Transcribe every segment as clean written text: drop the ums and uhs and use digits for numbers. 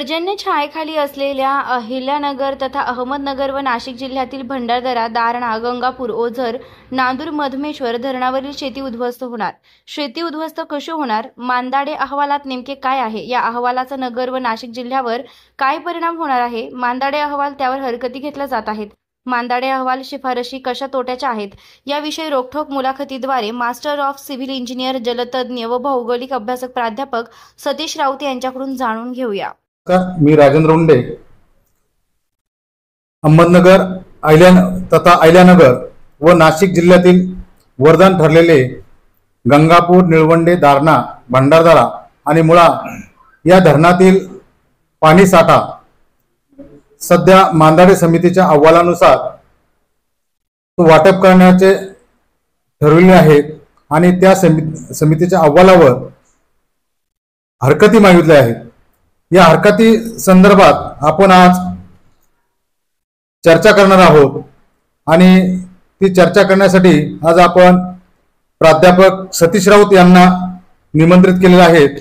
पर्जन्य छायेखाली असलेल्या अहिल्यानगर तथा अहमदनगर व नाशिक जिल्ह्यातील भंडारदरा, दारणा, गंगापूर, ओझर, नांदूर, मधमेश्वर धरणावरील शेती उद्ध्वस्त होणार. शेती उद्ध्वस्त कशी होणार? मांदाडे अहवालात नेमके काय आहे? या अहवालाचा नगर व नाशिक जिल्ह्यावर काय परिणाम होणार आहे? मांदाडे अहवाल, त्यावर हरकती घेतल्या जात आहेत. मांदाडे अहवाल शिफारशी कशा तोट्याच्या आहेत याविषयी रोखठोक मुलाखतीद्वारे मास्टर ऑफ सिव्हिल इंजिनियर, जलतज्ञ व भौगोलिक अभ्यासक प्राध्यापक सतीश राऊत यांच्याकडून जाणून घेऊया. मी राजेंद्र उंडे, अहमदनगर तथा अहिल्यानगर व नाशिक जिल्ह्यातील वरदान ठरलेले गंगापूर, निळवंडे, दारणा, भंडारदरा आणि मुळा या धरणातील पाणी साठा सध्या मांदाडे समितीच्या अहवालानुसार तो वाटप करण्याचे ठरविले आहेत आणि त्या समितीच्या अहवालावर हरकती मागितल्या आहेत. या हरकती संदर्भात आपण आज चर्चा करणार आहोत आणि ती चर्चा करण्यासाठी आज आपण प्राध्यापक सतीश राऊत यांना निमंत्रित केलेले आहेत.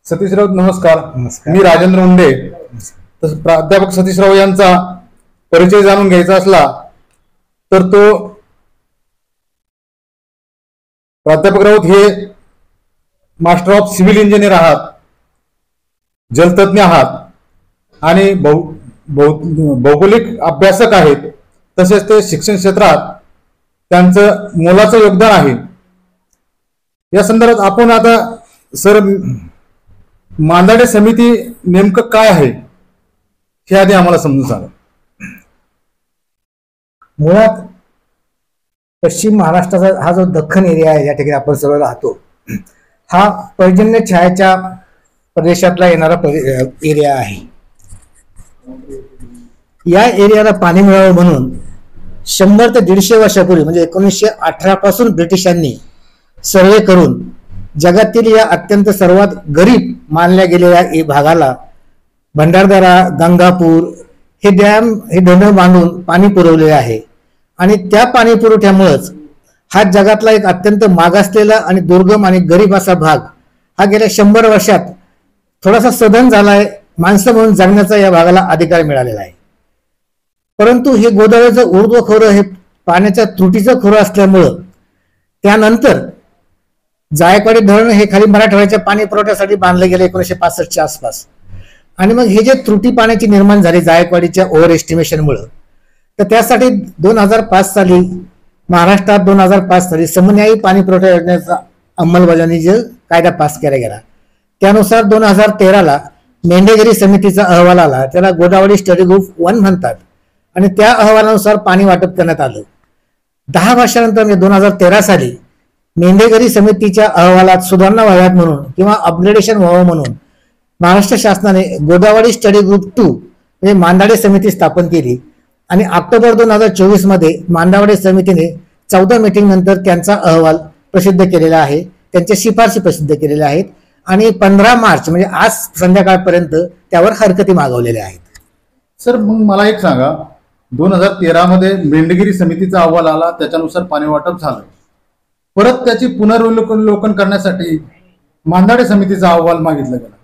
सतीश राऊत, नमस्कार. मी राजेंद्र उंडे. प्राध्यापक सतीश राऊत यांचा परिचय जाणून घ्यायचा असला तर तो प्राध्यापक राऊत हे मास्टर ऑफ सिव्हिल इंजिनियर आहात, जलतज्ञ आहात आणि भौगोलिक अभ्यासक आहेत. तसेच ते शिक्षण क्षेत्रात त्यांचं मोलाचं योगदान आहे. या संदर्भात आपण आता सर, मांदाडे समिती नेमकं काय आहे हे आधी आम्हाला समजून सांगा. मुळात पश्चिम महाराष्ट्राचा हा जो दख्खन एरिया आहे, या ठिकाणी आपण सर्व राहतो, हा पर्जन्य छायेच्या प्रदेशातला येणारा एरिया आहे. या एरियाला पाणी मिळावं म्हणून 100 ते 150 वर्षापूर्वी म्हणजे 1918 पासून ब्रिटिशांनी सर्वे करून जगातील या अत्यंत सर्वात गरीब मानल्या गेलेल्या भागाला भंडारदरा, गंगापूर हे धरण बांधून पाणी पुरवलेले आहे. आणि त्या पाणी पुरवठ्यामुळेच हा जगातला एक अत्यंत मागासलेला आणि दुर्गम आणि गरीब असा भाग हा गेल्या 100 वर्षात थोडासा सधन झालाय. माणसं म्हणून जगण्याचा या भागाला अधिकार मिळालेला आहे. परंतु हे गोदावरीचं ऊर्ध्व खोरं हे पाण्याच्या त्रुटीचं खोरं असल्यामुळं त्यानंतर जायकवाडी धरण हे खाली मराठवाड्याच्या पाणी पुरवठ्यासाठी बांधलं गेलं 1965च्या आसपास. आणि मग हे जे त्रुटी पाण्याची निर्माण झाली जायकवाडीच्या ओव्हर एस्टिमेशनमुळं, तर त्यासाठी 2005 साली महाराष्ट्रात 2005 साली समन्यायी पाणी पुरवठा योजनेचा अंमलबजावणीचा कायदा पास केला गेला. त्यानुसार 2013ला मेंढेगिरी समितीचा अहवाल आला, त्याला गोदावरी स्टडी ग्रुप 1 म्हणतात. आणि त्या अहवालानुसार पाणी वाटप करण्यात आलं. 10 वर्षानंतर म्हणजे 2013 साली मेंढेगिरी समितीच्या अहवालात सुधारणा व्हाव्यात म्हणून किंवा अपग्रेडेशन व्हावं म्हणून महाराष्ट्र शासनाने गोदावरी स्टडी ग्रुप 2 म्हणजे मांदाडे समिती स्थापन केली. आणि ऑक्टोबर 2024 मध्ये मांदाडे समितीने 14 मीटिंग नंतर त्यांचा अहवाल प्रसिद्ध केलेला आहे, त्यांच्या शिफारशी प्रसिद्ध केलेल्या आहेत. आणि 15 मार्च म्हणजे आज संध्याकाळपर्यंत त्यावर हरकती मागवलेल्या आहेत. सर, मग मला एक सांगा, 2013 मध्ये मेंढेगिरी समितीचा अहवाल आला, त्याच्यानुसार पाणी वाटप झालं. परत त्याची पुनर्वलोकन करण्यासाठी मांदाडे समितीचा अहवाल मागितला गेला.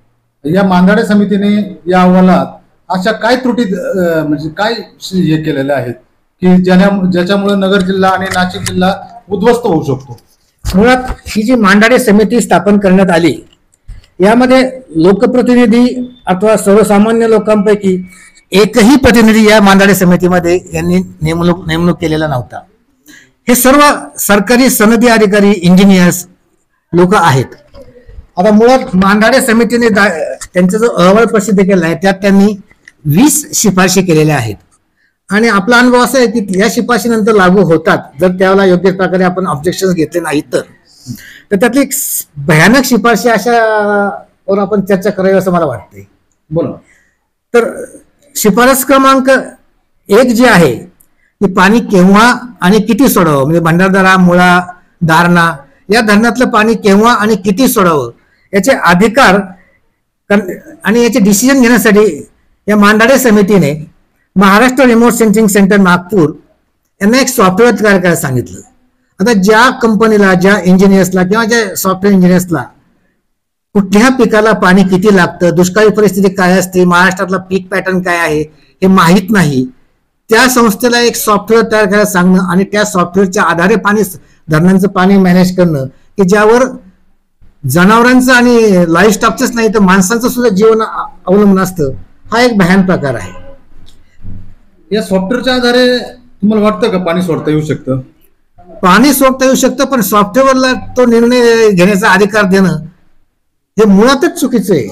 या मांदाडे समितीने या अहवालात अशा काय त्रुटी म्हणजे काय हे केलेले आहेत की ज्याच्यामुळे नगर जिल्हा आणि नाशिक जिल्हा उद्ध्वस्त होऊ शकतो? मुळात ही जी मांदाडे समिती स्थापन करण्यात आली, यामध्ये लोकप्रतिनिधी अथवा सर्वसामान्य लोकांपैकी एकही प्रतिनिधी या मांदाडे समितीमध्ये यांनी नेमणूक केलेला नव्हता. हे सर्व सरकारी सनदी अधिकारी, इंजिनियर्स लोक आहेत. आता मुळात मांदाडे समितीने त्यांचा जो अहवाल प्रसिद्ध केला आहे त्यात त्यांनी 20 शिफारशी केलेल्या आहेत. आणि आपला अनुभव असा आहे की या शिफारशीनंतर लागू होतात, जर त्याला योग्य प्रकारे आपण ऑब्जेक्शन घेतले नाही तर त्यातली एक भयानक शिफारशी अशावर आपण चर्चा करावी असं मला वाटतंय. बोला. तर शिफारस क्रमांक 1 जी आहे की पाणी केव्हा आणि किती सोडावं, म्हणजे भंडारदरा, मुळा, दारणा या धरणातलं पाणी केव्हा आणि किती सोडावं याचे अधिकार आणि याचे डिसिजन घेण्यासाठी या मांदाडे समितीने Maharashtra remote sensing centre Nagpur यांना एक सॉफ्टवेअर तयार करायला सांगितलं. आता ज्या कंपनीला, ज्या इंजिनियर्सला किंवा ज्या सॉफ्टवेअर इंजिनियर्सला कुठल्या पिकाला पाणी किती लागतं, दुष्काळी परिस्थिती काय असते, महाराष्ट्रातला पीक पॅटर्न काय आहे हे माहीत नाही. त्या संस्थेला एक सॉफ्टवेअर तयार करायला सांगणं आणि त्या सॉफ्टवेअरच्या आधारे धरणांचं पाणी मॅनेज करणं की ज्यावर जनावरांचं आणि लाईफ स्टॉकचंच नाही तर माणसांचं सुद्धा जीवन अवलंबून असतं, हा एक भयान प्रकार आहे. या सॉफ्टवेअरच्या आधारे तुम्हाला वाटतं का पाणी सोडता येऊ शकतं? पाणी सोडता येऊ शकतं, पण सॉफ्टवेअरला तो निर्णय घेण्याचा अधिकार देणं हे मुळातच चुकीचं आहे.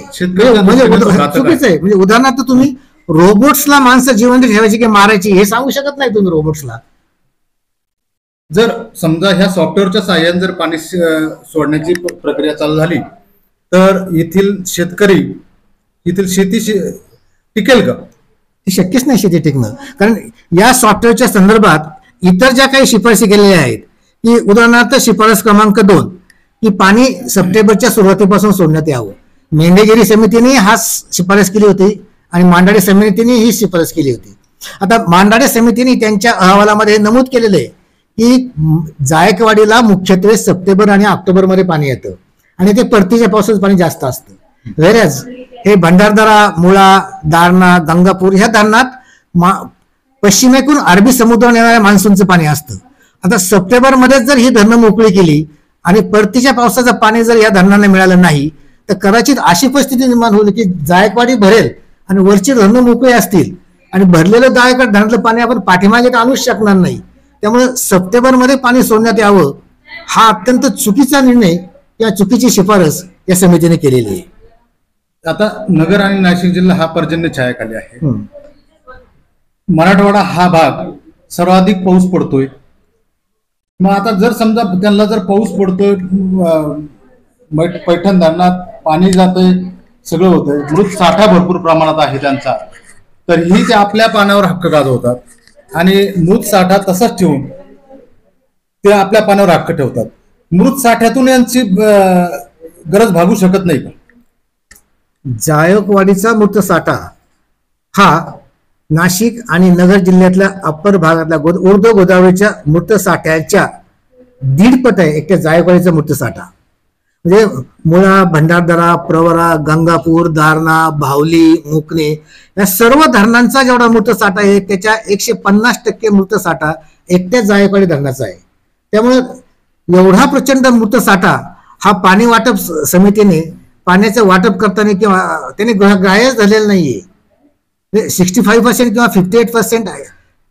म्हणजे चुकीचं आहे. म्हणजे उदाहरणार्थ तुम्ही रोबोट्सला माणसं जिवंत ठेवायची की मारायची हे सांगू शकत नाही तुम्ही रोबोट्सला. जर समजा ह्या सॉफ्टवेअरच्या साहाय्याने जर पाणी सोडण्याची प्रक्रिया चालू झाली तर येथील शेती टिकेल का? हे शक्यच नाही शेती टिकणं. कारण या सॉफ्टवेअरच्या संदर्भात इतर ज्या काही शिफारसी केलेल्या आहेत की उदाहरणार्थ शिफारस क्रमांक 2 की पाणी सप्टेंबरच्या सुरुवातीपासून सोडण्यात यावं. मेंढेगिरी समितीने हा शिफारस केली होती आणि मांडाडे समितीने ही शिफारस केली होती. आता मांडाडे समितीने त्यांच्या अहवालामध्ये नमूद केलेलं आहे की जायकवाडीला मुख्यत्वे सप्टेंबर आणि ऑक्टोबर मध्ये पाणी येतं आणि ते परतीच्या पावसाचं पाणी जास्त असतं. व्हेरॅज हे भंडारदरा, मुळा, दारणा, गंगापूर ह्या धरणात पश्चिमेकडून अरबी समुद्रावर येणाऱ्या मान्सूनचं पाणी असतं. आता सप्टेंबर मध्येच जर ही धरणं मोकळी केली आणि परतीच्या पावसाचं पाणी जर या धरणांना मिळालं नाही तर कदाचित अशी परिस्थिती निर्माण होईल की जायकवाडी भरेल आणि वरची धरणं मोकळी असतील आणि भरलेलं जायकवाडी धरणातलं पाणी आपण पाठीमागे आणूच शकणार नाही. त्यामुळे सप्टेंबर मध्ये पाणी सोडण्यात यावं हा अत्यंत चुकीचा निर्णय या चुकीची शिफारस या समितीने केलेली आहे. आता नगर आणि नाशिक जिल्हा हा पर्जन्य छायाखाली आहे. मराठवाडा हा भाग सर्वाधिक पाऊस पडतोय. मग आता जर समजा त्यांना जर पाऊस पडतोय, पैठण धरणात पाणी जातंय, सगळं होतंय, मृत साठा भरपूर प्रमाणात आहे त्यांचा, तर ही ते आपल्या पाण्यावर हक्क गाजवतात आणि मृत साठा तसाच ठेवून ते आपल्या पाण्यावर हक्क ठेवतात. मृत साठ्यातून यांची गरज भागू शकत नाही का? जायकवाडीचा मृत साठा हा नाशिक आणि नगर जिल्ह्यातल्या अप्पर भागातल्या उर्ध्व गोदावरीच्या मृत साठ्याच्या 1.5 पट आहे एकट्या जायकवाडीचा मृत साठा. म्हणजे मुळा, भंडारदरा, प्रवरा, गंगापूर, दारणा, भावली, मुकणे या सर्व धरणांचा जेवढा मृत साठा आहे त्याच्या 150% मृत साठा एकट्या जायकवाडी धरणाचा आहे. त्यामुळे एवढा प्रचंड मृत साठा हा पाणी वाटप समितीने पाण्याचं वाटप करताना किंवा त्याने ग्राह्यच झालेला नाहीये. 65% किंवा 58% आहे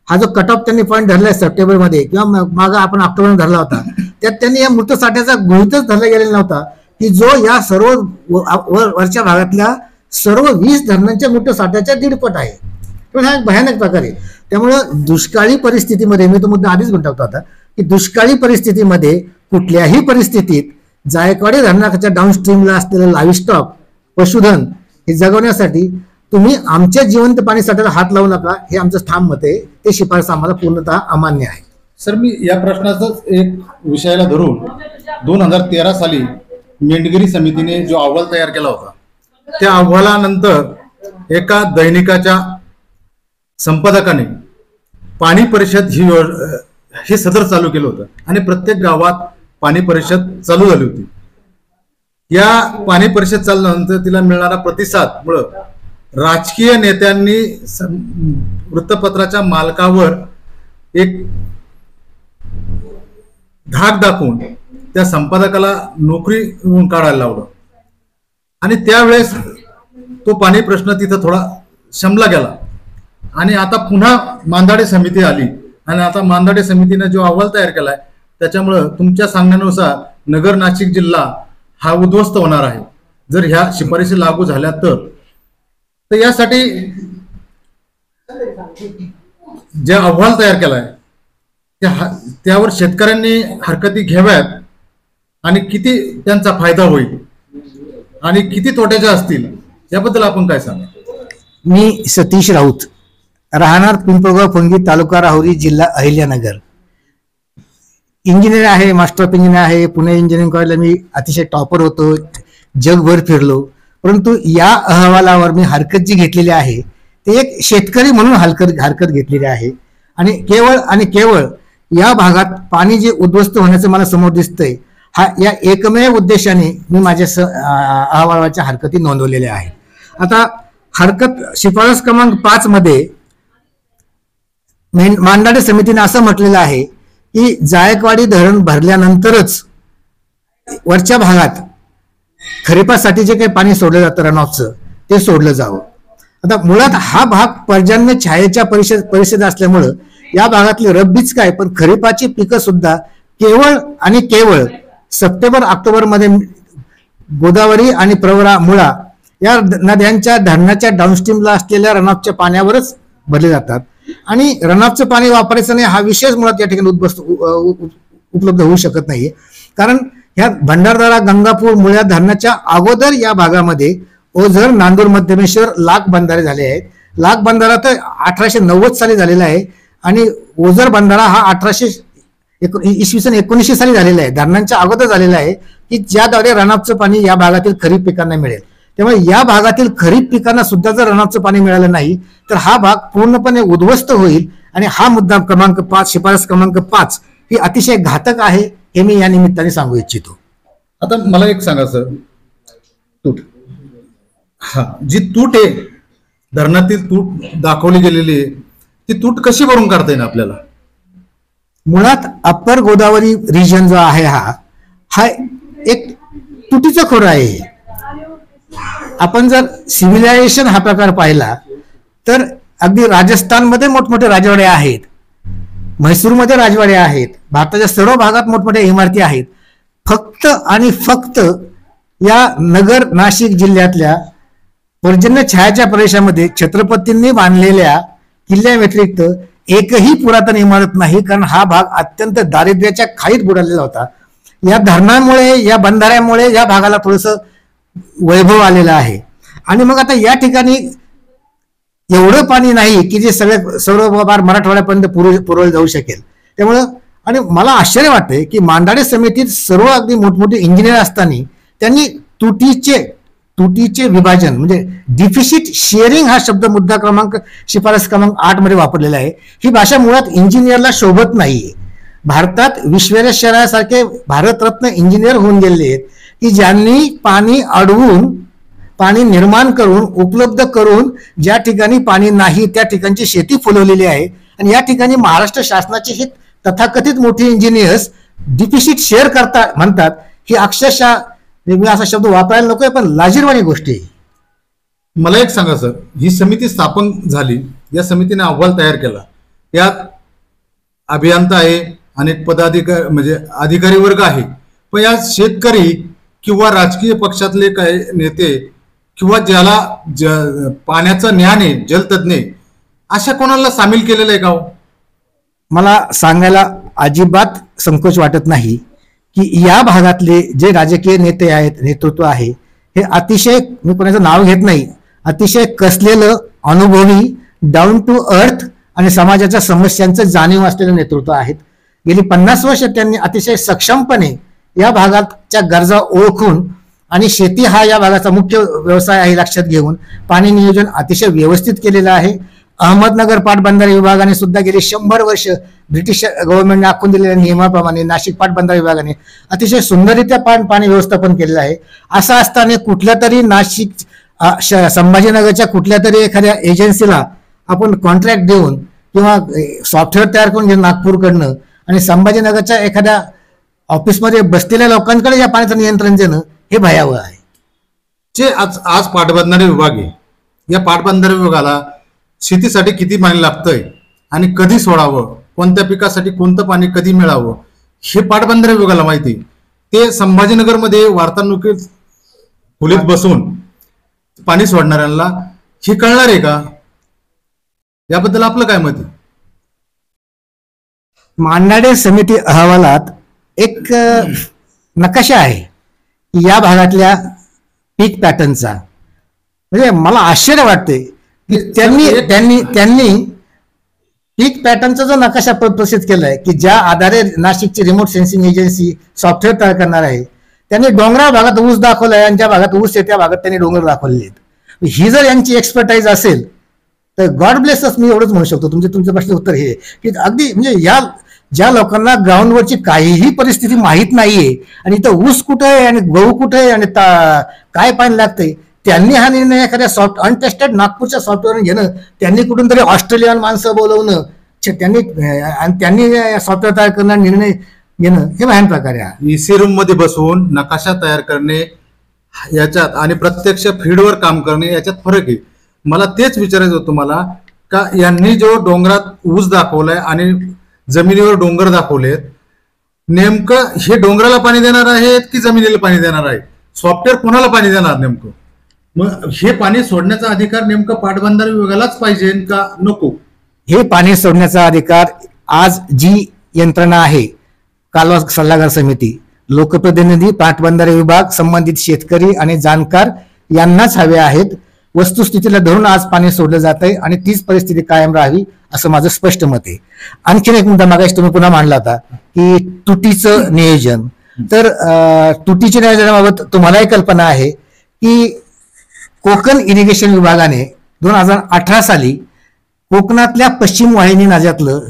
हा जो कट ऑफ त्यांनी पॉईंट धरलाय सप्टेंबर मध्ये किंवा मागे आपण ऑक्टोबर धरला होता, त्यात त्यांनी या मृत साठ्याचा गृहीतच धरला गेलेला नव्हता की जो या सर्व वरच्या भागातल्या सर्व 20 धरणांच्या मृत साठ्याच्या 1.5 पट आहे. पण हा एक भयानक प्रकार आहे. त्यामुळं दुष्काळी परिस्थितीमध्ये मी तो मुद्दा आधीच म्हणतो आता की दुष्काळी परिस्थितीमध्ये कुठल्याही परिस्थितीत जायकवाडी धरणाच्या डाऊनस्ट्रीमला असलेलं लाईव्हस्टॉक, पशुधन हे जगवण्यासाठी तुम्ही आमच्या जिवंत पाणी साठ्याला हात लावू नका, हे आमचं ठाम मत आहे. ते शिफारस आम्हाला पूर्णतः अमान्य आहे. सर, मी या प्रश्नाचाच एक विषयाला धरून 2013 साली मेंढगिरी समितीने जो अहवाल तयार केला होता त्या अहवालानंतर एका दैनिकाच्या संपादकाने पाणी परिषद हे सदर चालू केलं होतं आणि प्रत्येक गावात पाणी परिषद चालू झाली होती. या पाणी परिषद चालल्यानंतर तिला मिळणारा प्रतिसाद राजकीय नेत्यांनी वृत्तपत्राच्या मालकावर एक धाक दाखवून त्या संपादकाला नोकरी काढायला लावलं आणि त्यावेळेस तो पाणी प्रश्न तिथं थोडा शमला गेला आणि आता पुन्हा मांदाडे समिती आली आणि आता मांदाडे समितीने जो अहवाल तयार केलाय त्याच्यामुळं तुमच्या सांगण्यानुसार नगर नाशिक जिल्हा हा उद्ध्वस्त होणार आहे जर ह्या शिफारशी लागू झाल्या तर यासाठी जे अहवाल तयार केलाय त्यावर शेतकऱ्यांनी हरकती घ्याव्यात आणि किती त्यांचा फायदा होईल आणि किती तोट्याच्या असतील याबद्दल आपण काय सांगा? मी सतीश राऊत, राहणार पिंपळगाव फंगी, तालुका राहुरी, जिल्हा अहिल्यानगर. इंजिनियर आहे, मास्टर ऑफ इंजिनियर आहे. पुणे इंजिनिअरिंग कॉलेजला मी अतिशय टॉपर होतो, जगभर फिरलो. परंतु या अहवालावर मी हरकत जी घेतलेली आहे ते एक शेतकरी म्हणून हरकत घेतलेली आहे आणि केवळ या भागात पाणी जे उद्ध्वस्त होण्याचं मला समोर दिसतंय या एकमेव उद्देशाने मी माझ्या अहवालाच्या हरकती नोंदवलेल्या आहेत. आता हरकत शिफारस क्रमांक 5 मध्ये मांडाडे समितीने असं म्हटलेलं आहे की जायकवाडी धरण भरल्यानंतरच वरच्या भागात खरीपासाठी जे काही पाणी सोडलं जातं रनऑफचं ते सोडलं जावं. आता मुळात हा भाग पर्जन्य छायेच्या परिषद असल्यामुळं या भागातली रब्बीच काय पण खरीपाची पिकं सुद्धा केवळ आणि केवळ सप्टेंबर ऑक्टोबर मध्ये गोदावरी आणि प्रवरा मुळा या नद्यांच्या धरणाच्या डाऊनस्ट्रीमला असलेल्या रनऑफच्या पाण्यावरच भरले जातात आणि रनऑफचं पाणी वापरायचं नाही हा विषयच मुळात या ठिकाणी उपलब्ध होऊ शकत नाहीये. कारण ह्या भंडारदरा गंगापूर मुळ्या धरणाच्या अगोदर या भागामध्ये ओझर नांदूर मध्यमेश्वर लाख बंधारे झाले आहेत. लाख बंधारा तर 1890 साली झालेला आहे आणि ओझर बंधारा हा 1919 साली झालेला आहे. धरणांच्या अगोदर झालेला आहे की ज्याद्वारे रनऑफचं पाणी या भागातील खरीप पिकांना मिळेल. त्यामुळे या भागातील खरीप पिकांना सुद्धा जर रनऑफचं पाणी मिळालं नाही तर हा भाग पूर्णपणे उद्ध्वस्त होईल आणि हा मुद्दा क्रमांक 5 शिफारस क्रमांक 5 ही अतिशय घातक आहे हे मी या निमित्ताने सांगू इच्छितो. आता मला एक सांगा सर, तूट जी तूट आहे धरणातील तूट दाखवली गेलेली आहे ती तूट कशी भरून काढता येईल आपल्याला? मुळात अप्पर गोदावरी रिजन जो आहे हा एक तुटीचं खोरं आहे. आपण जर सिव्हिलायझेशन हा प्रकार पाहिला तर अगदी राजस्थानमध्ये मोठमोठे राजवाडे आहेत, म्हैसूरमध्ये राजवाडे आहेत, भारताच्या सर्व भागात मोठमोठ्या इमारती आहेत. फक्त आणि फक्त या नगर नाशिक जिल्ह्यातल्या पर्जन्य छायाच्या प्रदेशामध्ये छत्रपतींनी बांधलेल्या किल्ल्या व्यतिरिक्त एकही पुरातन इमारत नाही. कारण हा भाग अत्यंत दारिद्र्याच्या खाईत बुडालेला होता. या धरणामुळे या बंधाऱ्यामुळे या भागाला थोडस वैभव आलेला आहे. आणि मग आता या ठिकाणी एवढं पाणी नाही की जे सर्व मराठवाड्यापर्यंत पुरवलं जाऊ शकेल. त्यामुळं आणि मला आश्चर्य वाटते की मांडाडे समितीत सर्व अगदी मोठमोठे इंजिनियर असताना त्यांनी तुटीचे विभाजन म्हणजे डिफिसिट शेअरिंग हा शब्द मुद्दा क्रमांक शिफारस क्रमांक 8 मध्ये वापरलेला आहे. ही भाषा मुळात इंजिनियरला शोभत नाहीये. भारतात विश्वेश्वरैयासारखे भारतरत्न इंजिनियर होऊन गेलेले आहेत की ज्यांनी पाणी अडवून पाणी निर्माण करून उपलब्ध करून ज्या ठिकाणी पाणी नाही त्या ठिकाणची शेती फुलवलेली आहे. आणि या ठिकाणी महाराष्ट्र शासनाचे हे तथाकथित मोठे इंजिनियर्स डिफिसिट शेअर म्हणतात ही अक्षरशः मी असा शब्द वापरायला नकोय पण लाजिरवाणी गोष्ट आहे. मला एक सांगा सर, ही समिती स्थापन झाली, या समितीने अहवाल तयार केला, यात अभियंता आहे, अनेक पदाधिकारी म्हणजे अधिकारी वर्ग आहे, पण या शेतकरी किंवा राजकीय पक्षातले काही नेते किंवा ज्याला पाण्याचं ज्ञान आहे जलतज्ञ अशा कोणाला सामील केलेलं आहे का? मला सांगायला अजिबात संकोच वाटत नाही की या भागातले जे राजकीय नेते आहेत, नेतृत्व आहे, हे अतिशय, मी कोणाचं नाव घेत नाही, अतिशय कसलेलं, अनुभवी, डाऊन टू अर्थ आणि समाजाच्या समस्यांचं जाणीव असलेलं नेतृत्व आहेत. गेली 50 वर्ष त्यांनी अतिशय सक्षमपणे या भागाच्या गरजा ओळखून आणि शेती हा या भागाचा मुख्य व्यवसाय आहे लक्षात घेऊन पाणी नियोजन अतिशय व्यवस्थित केलेलं आहे. अहमदनगर पाटबंधारे विभागाने सुद्धा गेली 100 वर्ष ब्रिटिश गव्हर्नमेंटने आखून दिलेल्या नियमाप्रमाणे नाशिक पाटबंधारे विभागाने अतिशय सुंदररित्या पाणी व्यवस्थापन केलेलं आहे. असं असताना कुठल्या तरी नाशिक संभाजीनगरच्या कुठल्या तरी एखाद्या एजन्सीला आपण कॉन्ट्रॅक्ट देऊन किंवा सॉफ्टवेअर तयार करून घेऊन नागपूरकडनं आणि संभाजीनगरच्या एखाद्या ऑफिसमध्ये बसलेल्या लोकांकडे या पाण्याचं नियंत्रण देणं हे भयावह आहे. जे आज पाटबंधारे विभाग आहे, या पाटबंधारे विभागाला शेतीसाठी किती पाणी लागतंय आणि कधी सोडावं, कोणत्या पिकासाठी कोणतं पाणी कधी मिळावं हे पाटबंधारे विभागाला माहिती. ते संभाजीनगरमध्ये वार्तानुकीत खोलीत बसून पाणी सोडणाऱ्यांना हे कळणार आहे का? याबद्दल आपलं काय मत आहे? मांडाडे समिती अहवालात एक नकाशा आहे या भागातल्या पीक पॅटर्नचा. म्हणजे मला आश्चर्य वाटते की त्यांनी पीक पॅटर्नचा जो नकाशा प्रसिद्ध केलाय की ज्या आधारे नाशिकची रिमोट सेन्सिंग एजन्सी सॉफ्टवेअर तयार करणार आहे, त्यांनी डोंगराळ भागात ऊस दाखवलाय आणि ज्या भागात ऊस आहे त्या भागात त्यांनी डोंगर दाखवले आहेत. ही जर यांची एक्सपर्टाईज असेल तर गॉड ब्लेस अस, मी एवढंच म्हणू शकतो. तुमच्या प्रश्नाचं उत्तर हे की अगदी म्हणजे या ज्या लोकांना ग्राउंडवरची काहीही परिस्थिती माहीत नाहीये आणि इथं ऊस कुठं आहे आणि गहू कुठं आहे आणि काय पाणी लागतंय, त्यांनी हा निर्णय एखाद्या अनटेस्टेड नागपूरच्या सॉफ्टवेअर घेणं, त्यांनी कुठून तरी ऑस्ट्रेलियन माणसं बोलवणं, त्यांनी सॉफ्टवेअर तयार करणार निर्णय घेणं, हे भयान प्रकार आहे. EC रूम मध्ये बसवून नकाशा तयार करणे याच्यात आणि प्रत्यक्ष फील्डवर काम करणे याच्यात फरक आहे. मला तेच विचारायचं होतं तुम्हाला, का यांनी जो डोंगरात ऊस दाखवलाय आणि जमिनीवर डोंगर दाखवलेत, नेमकं हे डोंगराला पाणी देणार आहेत की जमिनीला पाणी देणार आहेत? सॉफ्टवेअर कोणाला पाणी देणार नेमकं? मग हे पाणी सोडण्याचा अधिकार नेमकं पाटबंधारे विभागालाच पाहिजे का नको? हे पाणी सोडण्याचा अधिकार आज जी यंत्रणा आहे, कालवा सल्लागार समिती, लोकप्रतिनिधी, पाटबंधारे विभाग, संबंधित शेतकरी आणि जाणकार यांनाच हवे आहेत. वस्तुस्थितीला धरून आज पाणी सोडलं जात आहे आणि तीच परिस्थिती कायम राहावी असं माझं स्पष्ट मत आहे. आणखीन एक मुद्दा मागाशी तुम्ही पुन्हा मांडला होता की तुटीचं नियोजन. तर तुटीच्या नियोजनाबाबत तुम्हालाही कल्पना आहे की कोकण इरिगेशन विभागाने 2018 साली कोकणातल्या पश्चिम वाहिनी नाज्यातलं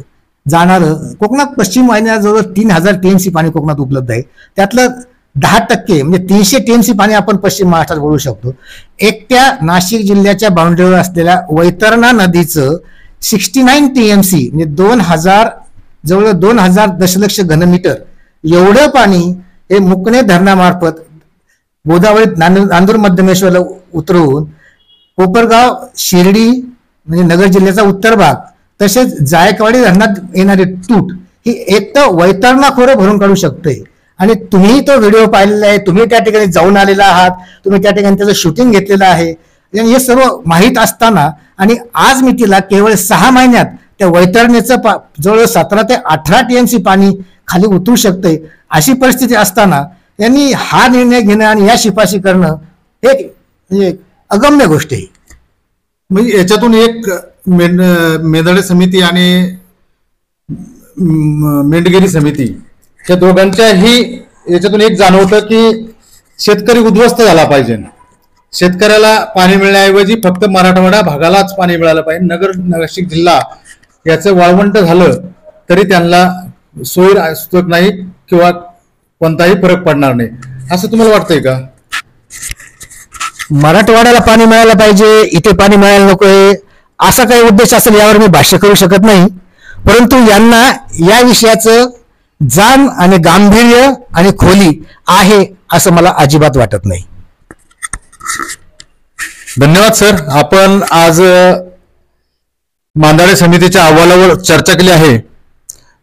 जाणारं, कोकणात पश्चिम वाहिन्या जवळ 3000 TMC पाणी कोकणात उपलब्ध आहे, त्यातलं 10% म्हणजे 300 TMC पाणी आपण पश्चिम महाराष्ट्रात वळू शकतो. एकट्या नाशिक जिल्ह्याच्या बाउंड्रीवर असलेल्या वैतरणा नदीचं 69 TMC म्हणजे जवळ 2000 दशलक्ष घनमीटर एवढं पाणी हे मुकणे धरणामार्फत गोदावरीत नांदूर मध्यमेश्वरला उतरवून कोपरगाव, शिर्डी म्हणजे नगर जिल्ह्याचा उत्तर भाग, तसेच जायकवाडी धरणात येणारी तूट ही एक तर वैतरणा खोरं भरून काढू शकते. आणि तुम्ही तो व्हिडिओ पाहिलेला आहे, तुम्ही त्या ठिकाणी जाऊन आलेला आहात, तुम्ही त्या ठिकाणी त्याचं शूटिंग घेतलेलं आहे. हे सर्व माहीत असताना आणि आज मितीला केवळ 6 महिन्यात त्या वैतरणेचं जवळ 17 ते 18 TMC पाणी खाली उतरू शकते, अशी परिस्थिती असताना यांनी हा निर्णय घेणं आणि या शिफारशी करणं हे म्हणजे अगम्य गोष्ट आहे. म्हणजे याच्यातून एक मेदळे समिती आणि मेंढगिरी समिती या दोघांच्याही याच्यातून एक जाणवतं की शेतकरी उद्ध्वस्त झाला पाहिजे. शेतकऱ्याला पाणी मिळण्याऐवजी फक्त मराठवाडा भागालाच पाणी मिळालं पाहिजे. नाशिक जिल्हा याचं वाळवंट झालं तरी त्यांना सोय नाही किंवा कोणताही फरक पडणार नाही, असं तुम्हाला वाटतंय का? मराठवाड्याला पाणी मिळायला पाहिजे, इथे पाणी मिळायला नकोय असा काही उद्देश असेल यावर मी भाष्य करू शकत नाही. परंतु यांना या विषयाचं जाण आणि गांभीर्य आणि खोली आहे असं मला अजिबात वाटत नाही. धन्यवाद सर. आपण आज मांदाडे समितीच्या अहवालावर चर्चा केली आहे.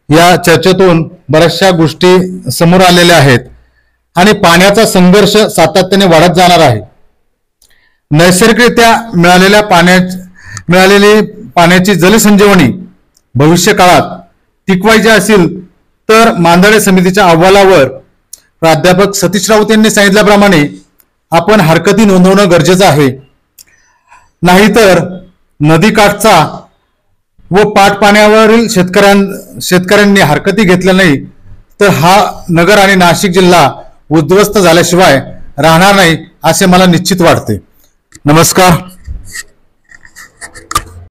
या चर्चेतून बऱ्याचशा गोष्टी समोर आलेल्या आहेत आणि पाण्याचा संघर्ष सातत्याने वाढत जाणार आहे. नैसर्गिकरित्या मिळालेली पाण्याची जलसंजीवनी भविष्य काळात टिकवायची असेल तर मांदाडे समितीच्या अहवालावर प्राध्यापक सतीश राऊत यांनी सांगितल्याप्रमाणे आपण हरकती नोंदवणं गरजेचं आहे. नाहीतर नदीकाठचा व पाटपाण्यावरील शेतकऱ्यांनी हरकती घेतल्या नाही तर हा नगर आणि नाशिक जिल्हा उद्ध्वस्त झाल्याशिवाय राहणार नाही असे मला निश्चित वाटते. नमस्कार.